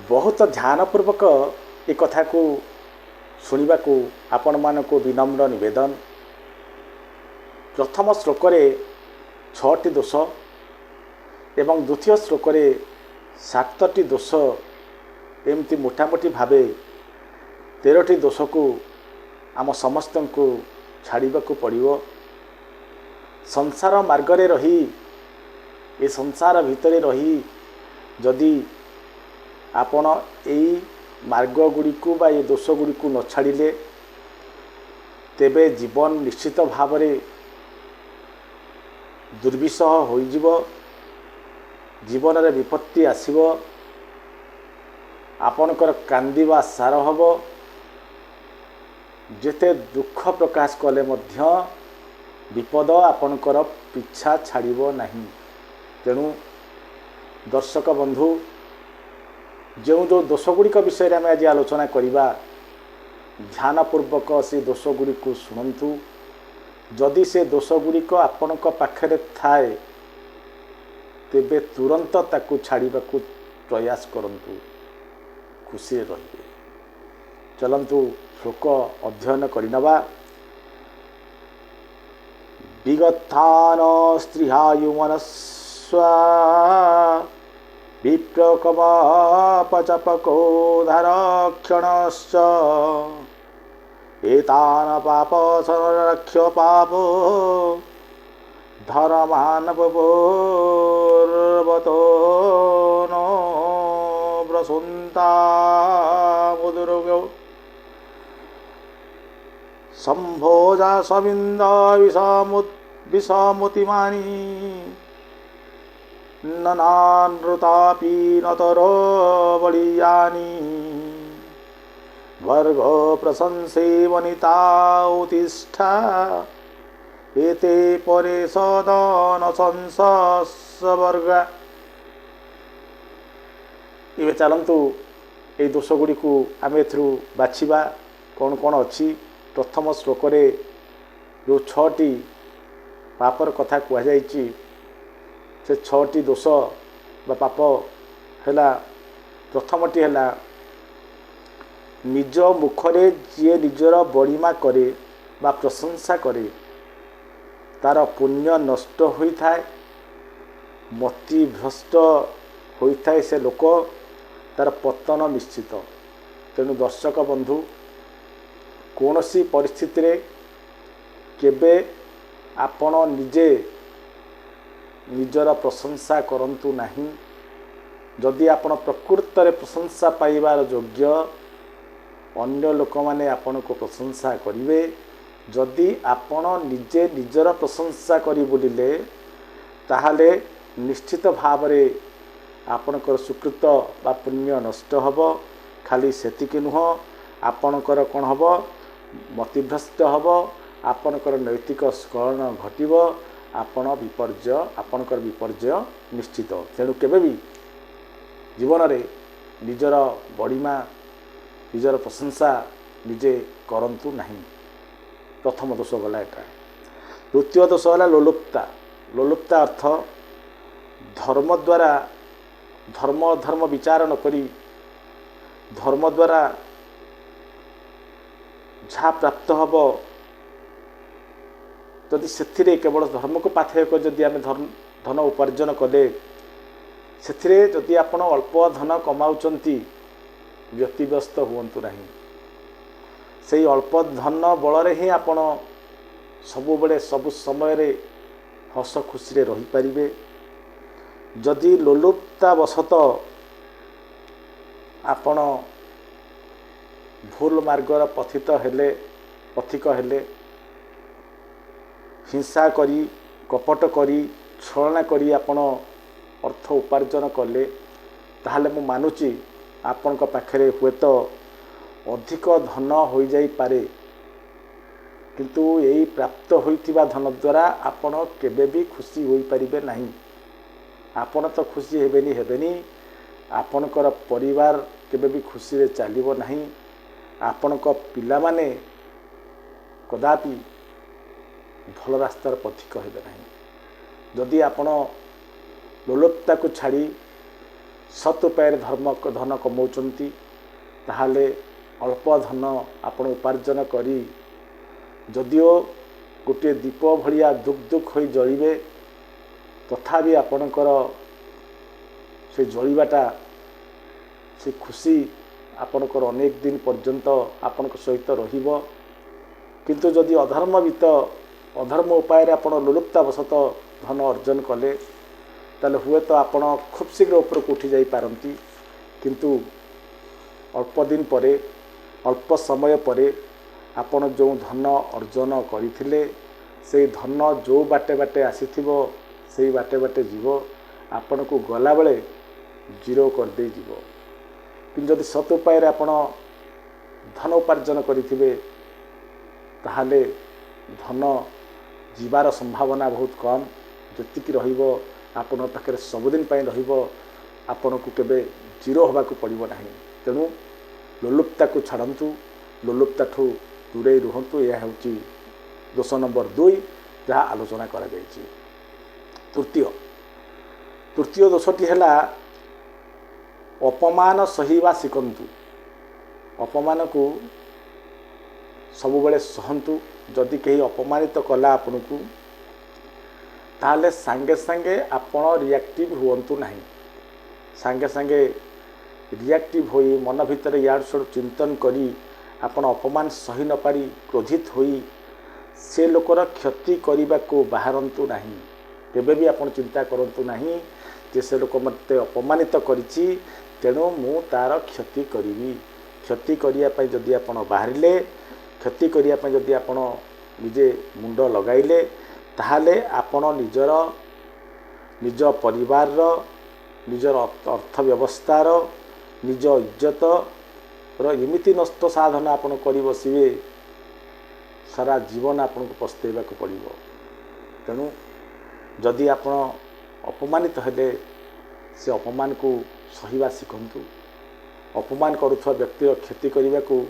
बहुत ध्यानपूर्वक ए कथा को शुणा को आपण मानक विनम्र निवेदन। प्रथम श्लोक रे 6टी दोष एवं द्वितीय श्लोक रे 7टी दोष एमती मोटामोटी भावे 13टी दोष को आम समस्त को छाड़वा को पड़ो। संसार मार्गरे रही ए संसार भितर रही जदि आपण एई मार्ग गुड़ी को बा ये दोष गुड़ी को न छाड़िले तेबे जीवन निश्चित भाव में दुर्विषह होइजिवो। जीवन रे विपत्ति आसीबो। आपणकर कांदिबा सार हबो। जेते दुख प्रकाश कले मध्य विपद आपणकर पिछा छाड़िबो नहीं। तेणु दर्शक बंधु जो जो दोष गुड़िक विषय में आज आलोचना करिबा ध्यानपूर्वक से दोष गुड़ी को शुणु। जदि से दोष गुड़िक आपणक पाखरे थाए तेबे तुरंत ताकू छाड़वा को प्रयास करंतु, खुशी रहिबे। चलंतु श्लोक अध्ययन करिनबा। विगतान स्त्रिहायुमनस्वा विप्रकमापचपकोधरक्षणश्च एतान पाप संरक्ष्य पापो धर्मानवतो नो व्रसुन्ता मुदुर्गो संभोजा सविन्द विषमुतिमानी ननानृतापि नतरो बलियानि वर्ग प्रशंसे वनिता उत्तिष्ठा एते परे सदन संसवर्ग। इवे चलंतु ए दोष गुड़ी को आम एथरू बाछिबा कौन कौन अच्छी। प्रथम श्लोक रे जो 6टी पापर कथा कहुଯାଇଛି से 6टी दोष बा पाप हैला। प्रथमटी हैला निज मुखरे जी निजर बड़िमा करे बा प्रशंसा करे तार पुण्य नष्ट होता है, मतिभ्रष्ट होता है से लोक तार पतन निश्चित। तेणु दर्शक बंधु कौन सी परिस्थिति रे केबे आपण निजे निजर प्रशंसा करंतु नहीं। जदि आपण प्रकृत रे प्रशंसा पाइबार योग्य अन्य लोक माने आपण को प्रशंसा करिवे। जदि आपण निजे निजर प्रशंसा करि बुलिले ताहाले निश्चित भाव रे आपणकर सुकृत बा पुण्य नष्ट हबो। खाली सेतिके नुह आपणकर कोन हबो मतिभ्रष्ट हबो, आपणकर नैतिक स्खलन घटिबो, आपणकर विपर्जय निश्चित। तेणु केबे भी जीवन रे निजर बड़िमा निजर प्रशंसा निजे करंतु नहीं। प्रथम दोष गला एटा। द्वितीय दोष है लोलुप्ता। लोलुप्ता अर्थ धर्म द्वारा धर्म अधर्म विचार न करी धर्म द्वारा जहाँ प्राप्त हब जदि से केवल धर्म को पाथेय कर जदि आम धन उपार्जन कले से जदि आपण अल्प धन कमाउचंती व्यतिव्यस्त हुअंतु नहीं। से अल्प धन बल ही आपण सबु बेले सबु समय रे हस खुशी रे रही पारिबे। जदि लोलुपता वशत आपण भूल मार्गर पथित हेले पथिक हेले हिंसा करी कपट करी छलना करी आपण अर्थ उपार्जन कले ताहले मु मानुची आपण पाखरे हुए तो अधिक धन हो जाई पारे, किंतु यही प्राप्त होइतिबा धन द्वारा आपण केबे भी खुशी होई परिबे नहीं। आपण तो खुशी हेबेनी आपणकर परिवार केबे भी खुशी रे चलिबो नहीं। आपणक पिला माने कदापि भल रास्तार पथिक हेबे नहीं। जदि आपण लोलुपता को छाड़ी सत् उपाय धन कमाउछन्ति ताहले अल्प धन आपण उपार्जन करी जदिओ गोटे दीप भलिया दुख दुख हो जलिबे तथापि आपणकर से जलिबाटा से खुशी आपणकर अनेक दिन पर्यंत आपण सहित रहिबो। किंतु जदि अधर्म उपाय आपण लोलुप्तावशत धन अर्जन कले ताले हुए तो आपण खूब शीघ्र ऊपर को उठी जाई पारंती किंतु अल्प दिन परे अल्प समय परे आपण जो धन अर्जन करथिले से धन जो बाटे बाटे आसीथिबो से बाटे बाटे जीव आपण को गला बेले जीरो कर दे जीव। किंतु जदि सत उपाय रे आपण धन उपार्जन करथिबे ताहले धन जीवार संभावना बहुत कम जतिक रहिबो आपण पाखे सबुदिन पाई रहिबो आपण को केबे जीरो होबा को पड़िबो नाही। तेणु लोलुप्ता को छाड़ंतु लोलुप्ता ठू दूरे रुहंतु। यह होची दोष नंबर 2 जहाँ आलोचना करा जायछि। तृतीय दोषटी है अपमान सहिबा शिखंतु। अपमान को सबुबले सहंतु। जदि कहीं अपमानित कला आपन को ताले सांगे सांगे आपण रिएक्टिव हुअंतु नहीं। सांगे सांगे रिएक्टिव होई मन भितर यार सड़ चिंतन करी आपण अपमान सही न पारी क्रोधित होई से लोकर क्षति करने को बाहरंतु नहीं। केबे भी आपण चिंता करंतु नहीं जे से लोक मते अपमानित करिछि तेणु मु तार क्षति करिवि। क्षति करिया पई जदि आपण बाहरिले क्षति करिया पई जदि आपण निजे मुंड लगाइले ताहाले आपण निज परिवार निजर अर्थव्यवस्थार निज इज्जत एमिति नष्ट साधन आपण करि बसिबे सारा जीवन आपन को पस्तेबा को पड़िबो। तेणु जदि आपण अपमानित हेले से अपमान को सहिबा शिखंतु। अपमान करुथवा व्यक्तिर क्षति करने को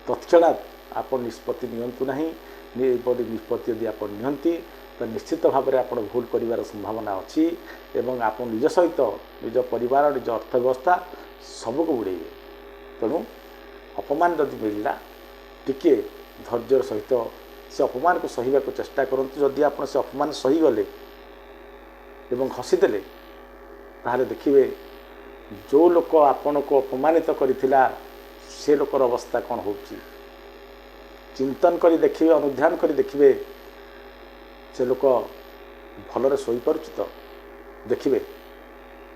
तत्क्षणात आपण निष्पत्ति नियंतु नहीं। निष्पत्ति यदि आपण नियंती तो निश्चित भाव में आपण भूल करिवार संभावना अच्छी एवं आप निज सहित निज परिवार निज अर्थव्यवस्था सबको उड़ेबे। तेणु अपमान जदि मिलला टिके धैर्य सहित से अपमान को सहिबा को चेष्टा करंतु। जदि आपण से अपमान सही गले एवं हसीदेले ताहले देखिबे जो लोक आपण को अपमानित करिथिला से लोकर अवस्था कौन होची चिंतन करी देखिबे अनुध्यान करी देखिबे से लोक भलरे सोई पारुछि तो देखिबे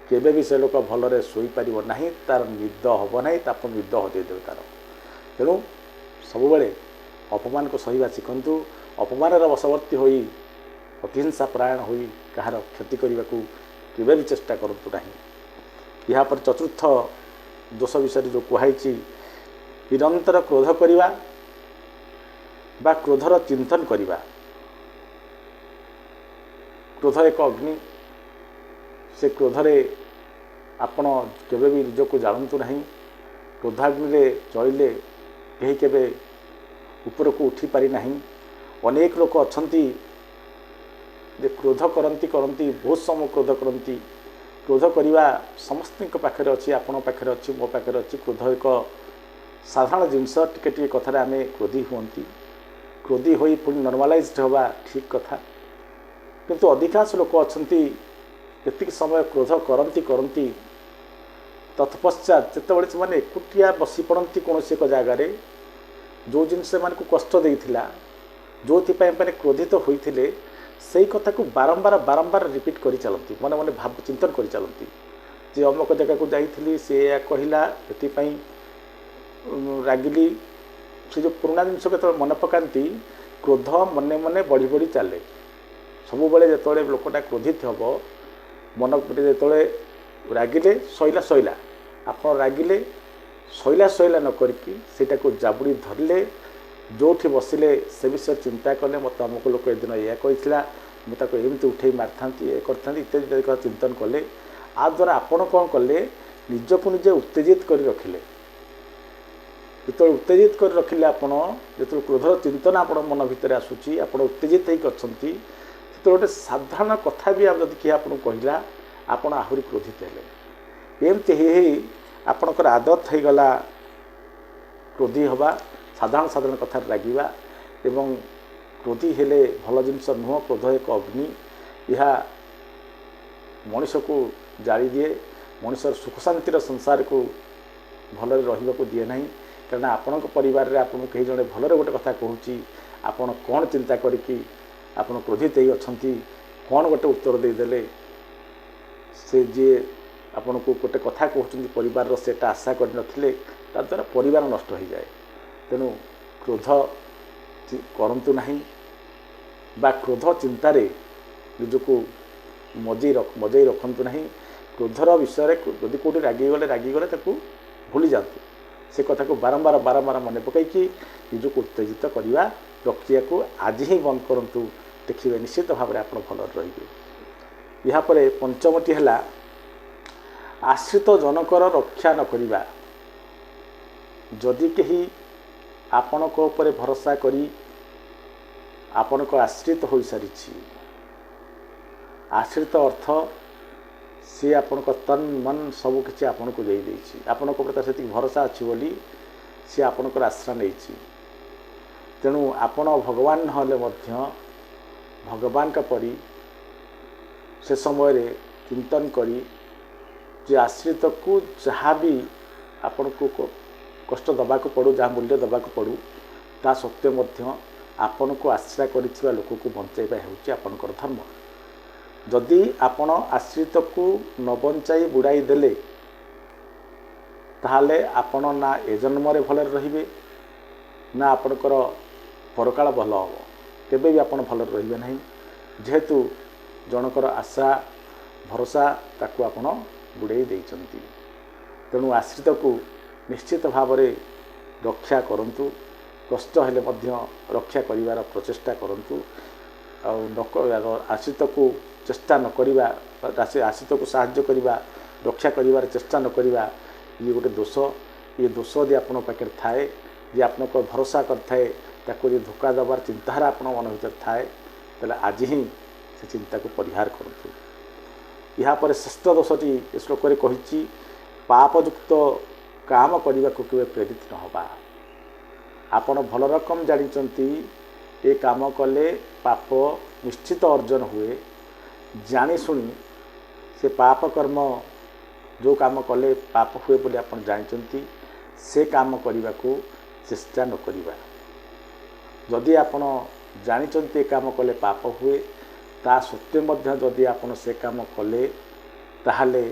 केबे भी से लोक भलरे सोई पारिबो नाही तार निद हबो नाही ताप निद हदे देबे तार। तेणु सब बेले अपमान को सहिबा शिखंतु। अपमान वशवर्ती होई अतिहिंसा परायण होई कहार क्षति करने को केबे भी चेष्टा करंतु नाही। यहाँ पर चतुर्थ दोष विषय जो कहुई निरंतर क्रोध करिबा बा क्रोधर चिंतन करिबा। क्रोध एक अग्नि से क्रोधरे आपण केबे भी निज को जानतु नहीं। क्रोधाग्नि जलिले कहीं केबे ऊपर को उठी पारि नहीं। अनेक लोक अछंती जे क्रोध करंती करंती बहुत समय क्रोध करंती। क्रोध करिबा समस्त पाखे अच्छी आपण पाखे अच्छी मो पाखे अच्छी। क्रोध एक साधारण जिनस टिके टिके कथार आम क्रोधी हुंती क्रोधी होई पुणी नॉर्मलाइज्ड होगा ठीक कथा। किंतु अधिकांश लोक अछंती एतिक समय क्रोध करंती करंती तत्पश्चात जितेबाला से एकुटिया बसी पड़ती कौन एक जगार जो जिन से कष्ट देइथिला जो मैंने क्रोधित होते से कथा को बारंबार बारंबार रिपीट कर चलती मन मन भाव चिंतन कर चलती जे अमुक जगह को जाइली से या कहला ये रागिली से जो पुराना जिनस के मन पकाती क्रोध मने मने बढ़ी बढ़ी चले सब बेले जो लोकटा क्रोधित हम मन जो रागिले सैला सैला आप रागिले सैला सैला न करके सेटा को जाबुड़ी धरले जो बसिले से विषय चिंता कले मत अमुक लोक ए दिन या कहला मुझे एमती उठे मारी ये करता इत्यादि चिंतन कले आ द्वारा आपण कौन कले निजक निजे उत्तेजित कर रखिले। जो उत्तेजित कर रखिले आपण जो क्रोधर चिंतन आप मन भितर आसूची आप उत्तेजित होती गोटे साधारण कथा भी जब किए आपको कहला आपण आहरी क्रोधित हेले। एमती हे आपणकर आदत हो गला क्रोधी हवा साधारण साधारण कथा रागिबा एवं क्रोधी हेले भल जिनस नुह। क्रोध एक अग्नि, यह मनीष को जाली दिए, मनीषर सुख शांतिर संसार को भल रहा दिए ना। कारण आपण परिवार रे आपन कहीं जड़े भलरे गोटे कथा कहूँ आपन कौन चिंता करिकी आपन क्रोधित ही अच्छी कौन गोटे उत्तर देदेले से जी आपन को गोटे कथा कहते परिवार सेटा आशा कर नथिले द्वारा परिवार नष्ट हो जाए। तेणु क्रोध करंतु नहीं बा क्रोध चिंतार निजको मजई रखंतु नहीं। क्रोधर विषय जदि कौटी रागिगले भूली जातु से कथा को बारंबार बारंबार मन पकईकि निजको उत्तेजित करवा प्रक्रिया को आज ही बंद करंतु। देखिए निश्चित भाव में आप भल रही। यापर पंचमटी है आश्रित जनकर रक्षा न करिबा। जदि कहीं आपण को ऊपर भरोसा करी आपण को आश्रित हो सारी, आश्रित अर्थ सी आपण को तन मन सब किसी आपण को दे देछि। आपण को ऊपर से भरोसा अच्छी बोली सी आपण को आश्रय नहीं। तेणु आपण भगवान नहले मध्य भगवान का परी से समय रे चिंतन करी जे आश्रित को जहाँ भी आपण को कष्ट दबा को पड़ू, जहाँ मूल्य दबा को पड़ू, ता सत्वे मध्य आपण को आश्रय करिथिबा लोक को बंचाइबा हेउछि आपणकर धर्म। जदि आपण आश्रित को न बंचाई बुड़ाई देले ताहले आपण ना ए जन्म रे भले रहिबे ना आपणकर परकाल भल हम, केबे भी आपण भल रहिबे नहीं। जेहेतु जनकर आशा भरोसा ताकू आपण बुड़ाई देइचंती। तेणु आश्रित को निश्चित भाव में रक्षा करंतु। कष्ट हेले मध्य रक्षा करिवार प्रचेष्टा करंतु। आश्रित को चेष्टा न करिबा, आश्रित को साहाय्य करिबा, रक्षा करिवार चेष्टा न करिबा, ये गोटे दोष। ये दोष यदि आपण पाखे थाए, जे आपण को भरोसा करथाए ताको जे धोखा देवार चिंताधारा आपण मन भीतर थाए, ताले आज ही से चिंता को परिहार करंतु। यहाँ पर श्रेष्ठ दोषटी श्लोक रे कहिछि पापयुक्त काम करने को केवे प्रेरित न होबा। आपण भल रकम जानिचंती ए काम कले पाप निश्चित अर्जन हुए, जानी सुनी से पाप कर्म जो काम कले पाप हुए बोली आपण जानिचंती से काम करने को चेष्टा न करिबा। जदि आपण जानिचंती ए काम कले पाप हुए ता सत्वे मध्य जदि आपण से काम कले ताहले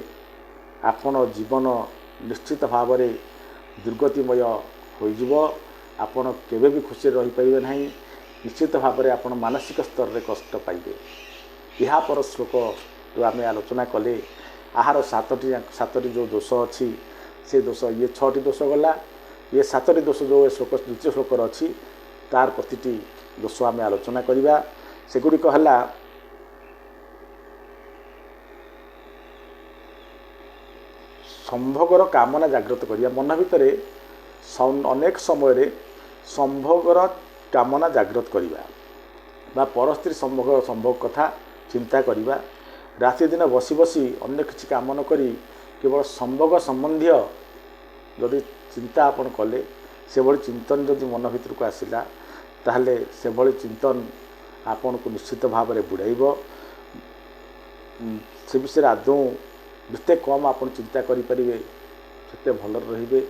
आपण जीवन निश्चित भाव में दुर्गतिमय हो। आपण केवे भी खुशी रही पाइबे नहीं। निश्चित भाव में आपण मानसिक स्तर में कष्ट पाइबे। यहाँ पर श्लोक जो आम आलोचना कले आहार सातटी जो दोष अच्छी से दोष ये 6टी दोष गला, ये 7टी दोष जो श्लोक द्वितीय श्लोक अच्छी तार प्रतिटी दोष आम आलोचना करवा। सेगुड़िक है संभोगर कामना जागृत करिया। मन भितर अनेक समय संभोगर कामना जागृत करिया बा पर स्त्री संभोग कथा चिंता करिया। राति दिन बसी बसी अन्य किसी काम न करी केवल संभोग संबंधी जदि चिंता आपन कले से भली चिंतन जदि मन भितर को आसिला ताहले से भली चिंतन आपन को निश्चित भाव में बुड़ाइब। से विषय आदौ जिते कम आप चिंता करें से भल रे।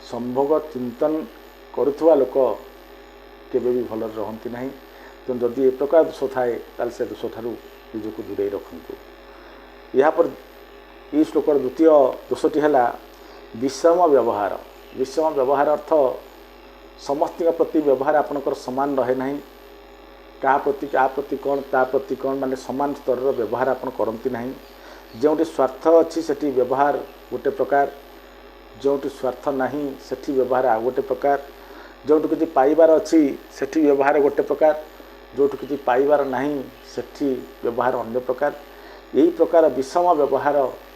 संभोग चिंतन करुवा लोक केवे भी भल रहती ना। तो जदि ए प्रकार दोष थाए ताल से दोष ठारू निजको दूरे रखु। यहाँ पर ये श्लोकर द्वितीय दोषटी है विषम व्यवहार। विषम व्यवहार अर्थ समस्त प्रति व्यवहार आपणकर सामान रहे ना। क्या प्रति कौन ता प्रति कौन माने सामान स्तर व्यवहार आपन करती ना। जो स्वार्थ अच्छी सेठी व्यवहार गोटे प्रकार, जो स्वार्थ नहीं सेठी व्यवहार आ गोटे प्रकार, जो किसी पाइबार अच्छी सेठी व्यवहार गोटे प्रकार, जो किसी पाइबार नहीं सेठी व्यवहार अन्य प्रकार। यही प्रकार विषम व्यवहार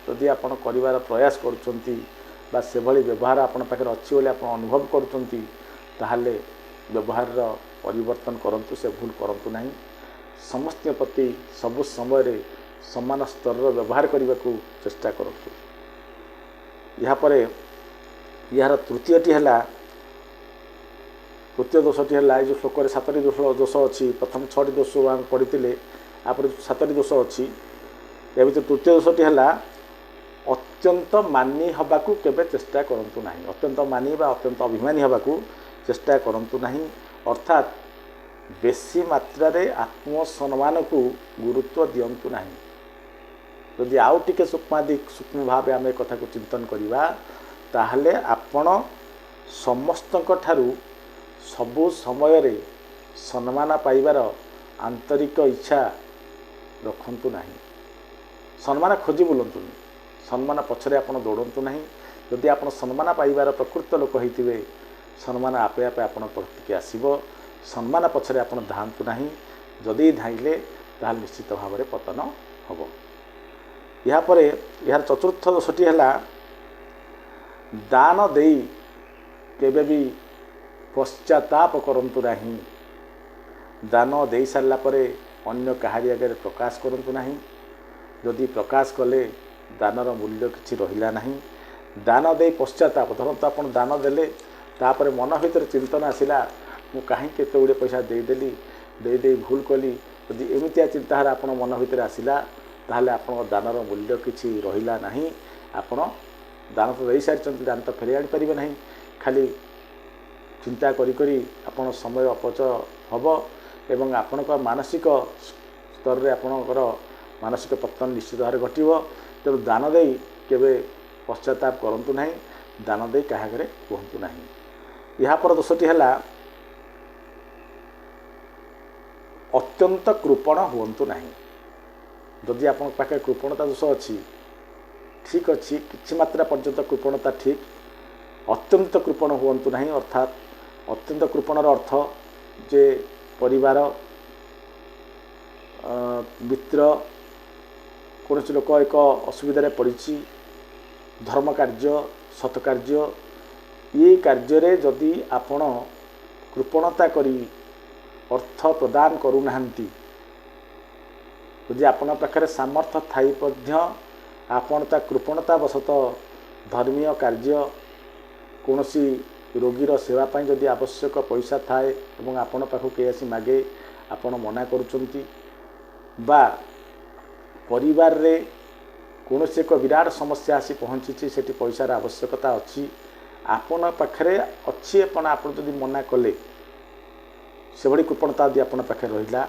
यदि आपण करिवार प्रयास करुचंती बा से भली व्यवहार आपण पाखे अच्छी बोली आपण अनुभव करुचंती ताहले व्यवहार परिवर्तन करंतु, से भूल करंतु नहीं। समस्त प्रति सबु समय समान स्तर व्यवहार करने को चेष्टा करंतु। यापर यार तृतीयटी है तृतीय दोषटी है जो श्लोक 7टी दोष अच्छी प्रथम 6टी दोष पढ़ी आप 7टी दोष अच्छी या भर तृतीय दोषटी है अत्यंत मानी हवाकू केबे चेष्टा करंतु नहीं अत्यंत मानी बा अत्यंत अभिमानी हवाकू चेष्टा करंतु नहीं अर्थात बेसी मात्रा रे आत्मसम्मान को गुरुत्व दियंतु नहीं यदि आउ टिके सूक्ष्म भाव आम कथा को चिंतन करवा ताहले आपण समस्तक ठारू सबु समय रे सम्मान पाइबार आंतरिक इच्छा रखंतु नहीं सम्मान खोजी बुलंतुनी सम्मान पछरे आपण दौड़ंतु नहीं यदि आपण सम्मान पाइबार प्रकृत लोक होइतिबे सम्मान आपे आपे आपण प्रतिके आसीबो सम्मान पछरे आपण धांतु नहीं जदि धाइले ताल निश्चित भाव में पतन हम या परे यार चतुर्थ दोषटी है दान देई केबे भी पश्चाताप करंतु नहीं दान दे सारा परे अन्य कहारी आगे प्रकाश करंतु नहीं जदि प्रकाश कले दानर मूल्य किसी रहिला नहीं दान दे पश्चाताप धरत आप दान देले तापर मन भर चिंतन आसला मु कहीं केते गुड़े पैसा देदेली दे भूल कली यदि एमतिया चिंताधारा आप मन भर आसला ताहले आपण दानर मूल्य किसी रहिला नहीं आपण दान तो दे सारी दान तो फेरी आनीपारे नहीं खाली चिंता करी आपण समय अपचय हम एवं आपण मानसिक स्तर में आपणकर मानसिक पतन निश्चित भाव घटव तेणु दान दे केवे पश्चाताप करंतु नहीं दान दे क्या कहतु नहीं यहाँ पर दोषटी है अत्यंत कृपण हुंतु नहीं जदि आपण पाखे कृपणता दोष अच्छी ठीक अच्छी किसी मात्रा पर्यंत कृपणता ठीक अत्यंत कृपण हुंतु नहीं अर्थात अत्यंत कृपणर अर्थ जे परिवार मित्र कौन लोक एक असुविधा पड़ी धर्म कार्य सत कार्य ये कार्य जदि आपण कृपणता करी अर्थ प्रदान करूना जदि आपण पाखे सामर्थ्य थाई आपण ता कृपणता वशत धर्मीय कार्य कौन रोगीर सेवाई जदि आवश्यक पैसा थाए और आपण पाखु के आसी मागे आपण मना करुचंती बा परिवार रे कौन एक विराट समस्या आसी पहुँची से पैसार आवश्यकता अच्छी आपण पाखे अच्छी आप जदि मना कले से भली कृपणता यदि आपण पाखे रहिला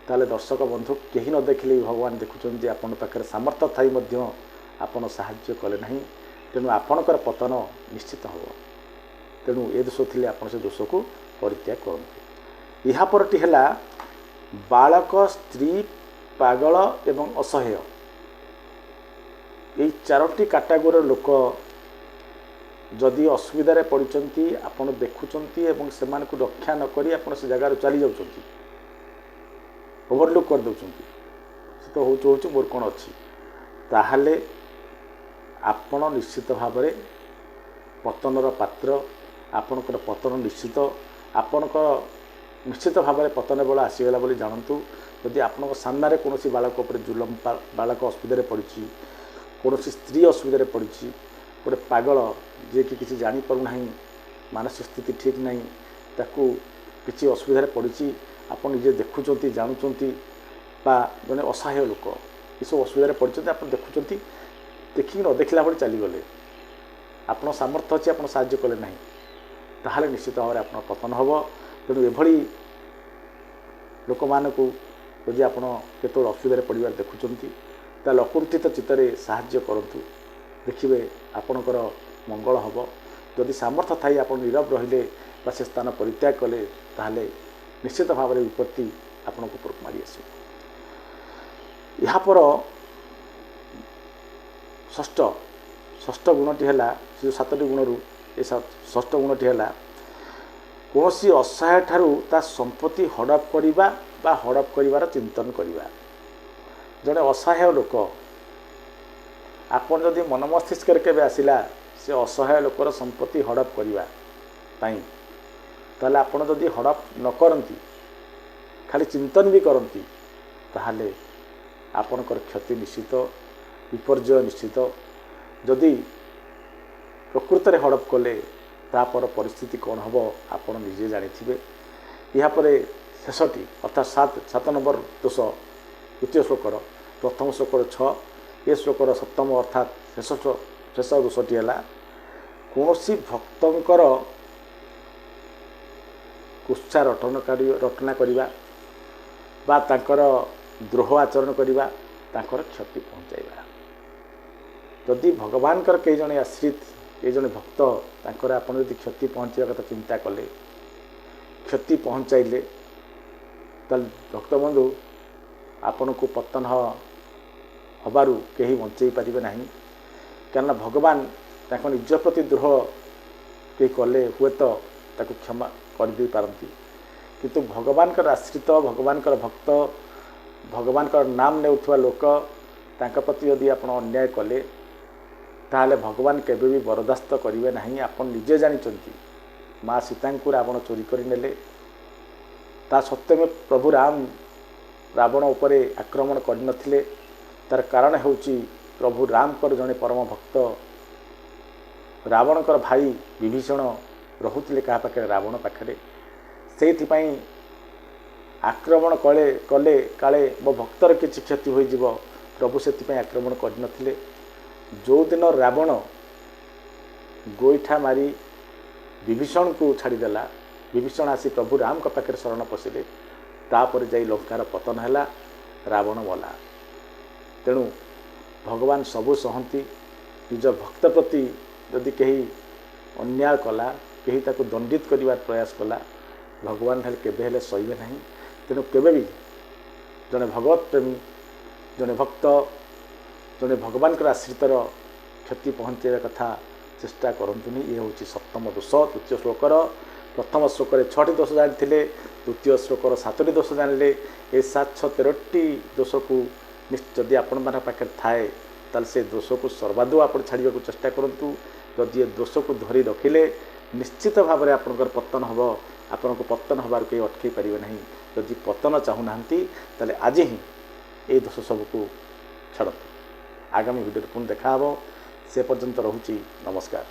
ताले दर्शक बंधु कहीं न देखिले भगवान देखुं आपण पाखे सामर्थ्य थी आपण साहाय्य कले नहीं तेणु आपणकर पतन निश्चित हम तेणु ए दोष थी आप से दोष को परित्याग करते यहाँ परटी है बालक स्त्री पागल एवं असह्य ये चारोटी कैटेगोरी लोक जदि असुविधा पड़ती आपड़ देखुंट एवं से रक्षा नक से जगार चली जाऊँ ओभरलुक कर दौरान से तो हूँ मोर कौन अच्छी ताहले आपण निश्चित भाव में पतनर पात्र आपणकर पतन निश्चित आपणकर निश्चित भाव में पतन बेला आसीगला बोली जानतु यदि आपण सामने कौन बालक उपर जुलम बालक असुविधा पड़ी कौन स्त्री असुविधा पड़ी गोटे पागल जी कि किसी जानीपारूना मानसिक स्थिति ठीक नहीं ताकू किसी असुविधा पड़ी आप निजे देखुं जानुंट जड़े असहाय लोक ये सब असुविधा पड़ते आप देखुं देखिक न देखला भाई चलीगले आप सामर्थ्य अच्छी आप साहाय्य कले ना ताहले निश्चित भाव में आप पतन हम तेणु एभली लोक मानक जदि आप केत असुविधा पड़ार देखुं ताल अकुंठित चित्तरे साहाय्य करंतु देखिए आपणकर मंगल हम जदि सामर्थ्य थी आप नीरव रहिले से स्थान परित्याग कले ताहले निश्चित भाव में विपत्ति आपण उपरक मारी आस यहाँ पर षष्ठ गुणटी है जो 7टी गुणरू ये षष्ठ गुणटी है कौन सी असहाय ठारू ता संपत्ति हड़प करवा बा हड़प कर चिंतन करवा जड़े असहाय लोक आपन जदि मन मस्तिष्क के आसला से असहाय लोकर संपत्ति हड़प करने ताले आपन जदि हड़प न करती खाली चिंतन भी करती ताहले आपणकर क्षति निश्चित विपर्जय निश्चित जदि ପ୍ରକୃତରେ ହଡ଼ପ କଲେ ତାपर ପରିସ୍ଥିତି କ'ଣ ହେବ ଆପଣ ନିଜେ ଜାଣିଥିବେ। ଏହାପରେ ଶେଷଟି ଅର୍ଥାତ୍ 7 ନମ୍ବର ଦୋଷ ଦ୍ୱିତୀୟ ଶ୍ଲୋକର ପ୍ରଥମ ଶ୍ଲୋକର 6 ଏ ଶ୍ଲୋକର ସପ୍ତମ ଅର୍ଥାତ୍ ଶେଷ ଦୋଷଟି ହେଲା କୌଣସି ଭକ୍ତଙ୍କର କୁତ୍ସା ରଟନା କରିବା ବା ତାଙ୍କର ଦ୍ରୋହ ଆଚରଣ କରିବା, ତାଙ୍କର କ୍ଷତି ପହଞ୍ଚାଇବା। ଯଦି ଭଗବାନଙ୍କର କେହି ଜଣେ ଆଶ୍ରିତ, କେହି ଜଣେ ଭକ୍ତ, ତାଙ୍କର ଆପଣ ଯଦି କ୍ଷତି ପହଞ୍ଚାଇବା କଥା ଚିନ୍ତା କଲେ, କ୍ଷତି ପହଞ୍ଚାଇଲେ, ତାହେଲେ ଭକ୍ତବନ୍ଧୁ ଆପଣଙ୍କୁ ପତନ ହେବାରୁ କେହି ବଞ୍ଚେଇ ପାରିବେ ନାହିଁ। କାରଣ ଭଗବାନ ତାଙ୍କ ନିଜ ପ୍ରତି ଦ୍ରୋହ କେହି କଲେ ହୁଏତ ତାକୁ କ୍ଷମା କରିଦେଇ ପାରନ୍ତି, କିନ୍ତୁ ଭଗବାନଙ୍କର ଆଶ୍ରିତ, ଭଗବାନଙ୍କର ଭକ୍ତ, ଭଗବାନଙ୍କର ନାମ ନେଉଥିବା ଲୋକ, ତାଙ୍କ ପ୍ରତି ଯଦି ଆପଣ ଅନ୍ୟାୟ କଲେ ତାହେଲେ ଭଗବାନ କେବେ ବି ବରଦାସ୍ତ କରିବେ ନାହିଁ। ଆପଣ ନିଜେ ଜାଣିଛନ୍ତି ମା ସୀତାଙ୍କୁ ରାବଣ ଚୋରି କରିନେଲେ, ତା ସତ୍ତ୍ୱେ ପ୍ରଭୁ ରାବଣ ଉପରେ ଆକ୍ରମଣ କରିନଥିଲେ। ତାର କାରଣ ହେଉଛି ପ୍ରଭୁ ରାମଙ୍କର ଜଣେ ପରମ ଭକ୍ତ ରାବଣଙ୍କର ଭାଇ ବିଭୀଷଣ ରହୁଥିଲେ କାହା ପାଖରେ? ରାବଣ ପାଖରେ। ସେଇଥିପାଇଁ ଆକ୍ରମଣ କଲେ କାଳେ ମୋ ଭକ୍ତର କିଛି କ୍ଷତି ହୋଇଯିବ, ପ୍ରଭୁ ସେଥିପାଇଁ ଆକ୍ରମଣ କରିନଥିଲେ। ଯେଉଁଦିନ ରାବଣ ଗୋଇଠା ମାରି ବିଭୀଷଣକୁ ଛାଡ଼ିଦେଲା, ବିଭୀଷଣ ଆସି ପ୍ରଭୁ ରାମଙ୍କ ପାଖରେ ଶରଣ ପଶିଲେ, ତାପରେ ଯାଇ ଲଙ୍କାର ପତନ ହେଲା, ରାବଣ ମଲା। ତେଣୁ ଭଗବାନ ସବୁ ସହନ୍ତି। ନିଜ ଭକ୍ତ ପ୍ରତି ଯଦି କେହି ଅନ୍ୟାୟ କଲା, କେହି ତାକୁ ଦଣ୍ଡିତ କରିବାର ପ୍ରୟାସ କଲା, ଭଗବାନ ହେଲେ କେବେ ହେଲେ ସହିବେ ନାହିଁ। ତେଣୁ କେବେ ବି ଜଣେ ଭଗବତ ପ୍ରେମୀ, ଜଣେ ଭକ୍ତ, ଜଣେ ଭଗବାନଙ୍କର ଆଶ୍ରିତର କ୍ଷତି ପହଞ୍ଚାଇବା କଥା ଚେଷ୍ଟା କରନ୍ତୁନି। ଇଏ ହେଉଛି ସପ୍ତମ ଦୋଷ ତୃତୀୟ ଶ୍ଲୋକର। ପ୍ରଥମ ଶ୍ଲୋକରେ 6ଟି ଦୋଷ ଜାଣିଥିଲେ, ଦ୍ୱିତୀୟ ଶ୍ଲୋକର 7ଟି ଦୋଷ ଜାଣିଲେ। ଏ 7, 6, 13ଟି ଦୋଷକୁ ଯଦି ଆପଣମାନଙ୍କ ପାଖରେ ଥାଏ ତାହେଲେ ସେ ଦୋଷକୁ ସର୍ବାଦୁ ଆପଣ ଛାଡ଼ିବାକୁ ଚେଷ୍ଟା କରନ୍ତୁ। ଯଦି ଏ ଦୋଷକୁ ଧରି ରଖିଲେ ନିଶ୍ଚିତ ଭାବରେ ଆପଣଙ୍କର ପତନ ହେବ। ଆପଣଙ୍କୁ ପତନ ହେବାରୁ କେହି ଅଟକାଇ ପାରିବେ ନାହିଁ। ଯଦି ପତନ ଚାହୁଁନାହାନ୍ତି ତାହେଲେ ଆଜି ହିଁ এই ଦୋଷ ସବୁକୁ ଛାଡ଼ନ୍ତୁ। ଆଗାମୀ ଭିଡ଼ିଓରେ ପୁଣି ଦେଖା ହେବ। ସେ ପର୍ଯ୍ୟନ୍ତ ରହୁଛି ନମସ୍କାର।